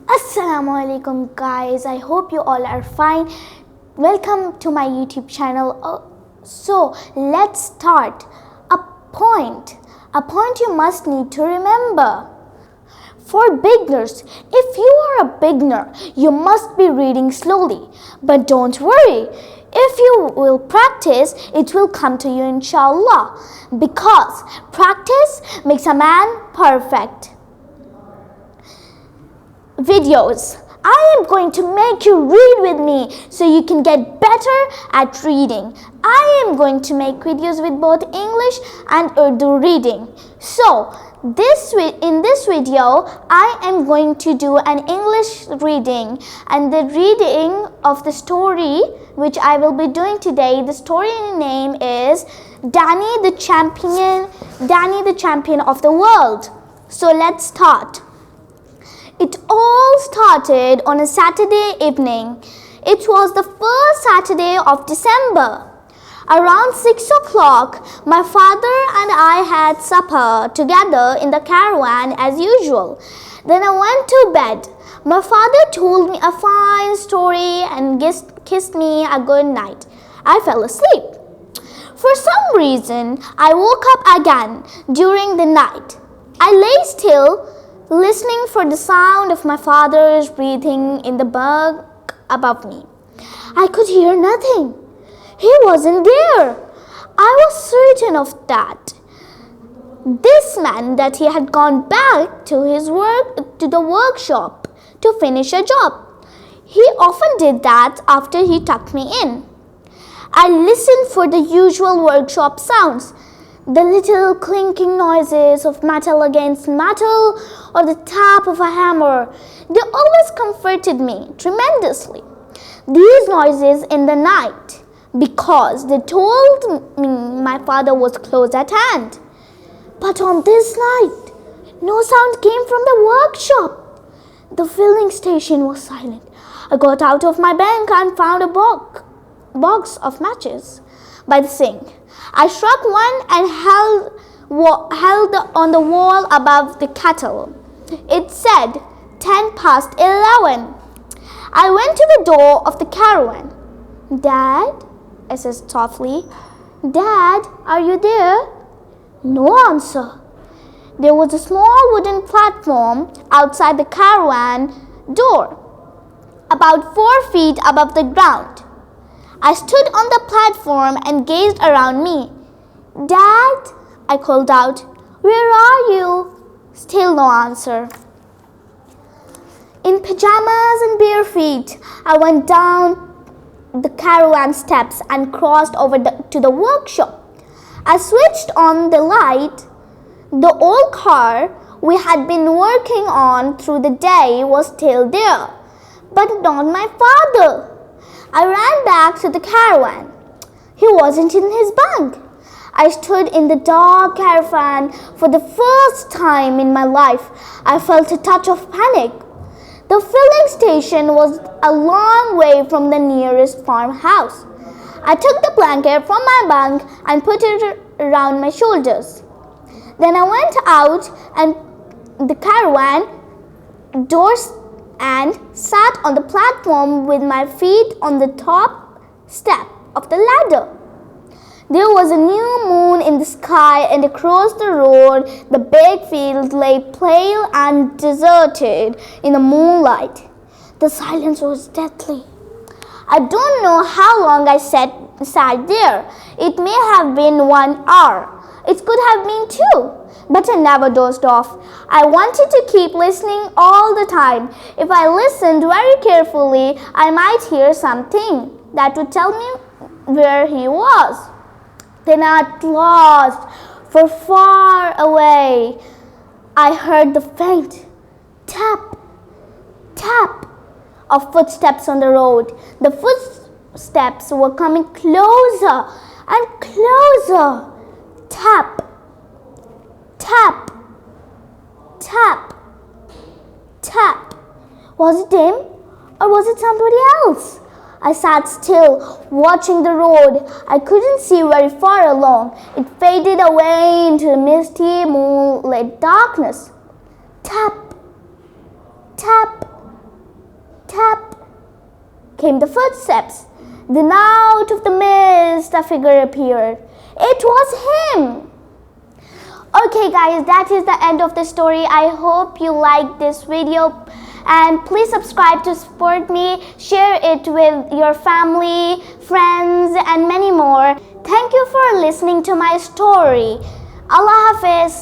Assalamu alaikum guys, I hope you all are fine. Welcome to my YouTube channel. So let's start. A point you must need to remember. For beginners, if you are a beginner, you must be reading slowly. But don't worry, if you will practice, it will come to you inshallah. Because practice makes a man perfect. Videos. I am going to make you read with me so you can get better at reading. I am going to make videos with both English and Urdu reading. So, in this video, I am going to do an English reading and the reading of the story which I will be doing today. The story name is Danny the Champion of the World. So, let's start. It all started on a Saturday evening. It was the first Saturday of December. Around 6 o'clock, my father and I had supper together in the caravan as usual. Then I went to bed. My father told me a fine story and kissed me a good night. I fell asleep. For some reason, I woke up again during the night. I lay still, listening for the sound of my father's breathing in the bunk above me. I could hear nothing. He wasn't there. I was certain of that. This meant that he had gone back to the workshop to finish a job. He often did that after he tucked me in. I listened for the usual workshop sounds, the little clinking noises of metal against metal or the tap of a hammer. They always comforted me tremendously. These noises in the night, because they told me my father was close at hand. But on this night, no sound came from the workshop. The filling station was silent. I got out of my bunk and found a box of matches by the sink. I struck one and held on the wall above the kettle. It said 11:10. I went to the door of the caravan. "Dad," I said softly. "Dad, are you there?" No answer. There was a small wooden platform outside the caravan door, about 4 feet above the ground. I stood on the platform and gazed around me. "Dad," I called out, "where are you?" Still no answer. In pajamas and bare feet, I went down the caravan steps and crossed over to the workshop. I switched on the light. The old car we had been working on through the day was still there, but not my father. I ran back to the caravan. He wasn't in his bunk. I stood in the dark caravan for the first time in my life. I felt a touch of panic. The filling station was a long way from the nearest farmhouse. I took the blanket from my bunk and put it around my shoulders. Then I went out and the caravan doors and sat on the platform with my feet on the top step of the ladder. There was a new moon in the sky, and across the road the big field lay pale and deserted in the moonlight. The silence was deathly. I don't know how long I sat there. It may have been 1 hour. It could have been 2. But I never dozed off. I wanted to keep listening all the time. If I listened very carefully, I might hear something that would tell me where he was. Then at last, from far away, I heard the faint tap, tap of footsteps on the road. The footsteps were coming closer and closer. Tap, tap, tap, tap. Was it him or was it somebody else? I sat still, watching the road. I couldn't see very far along. It faded away into the misty moonlit darkness. Tap, tap, came the footsteps. Then out of the mist, a figure appeared. It was him. Okay guys, that is the end of the story. I hope you liked this video, and please subscribe to support me. Share it with your family, friends, and many more. Thank you for listening to my story. Allah Hafiz.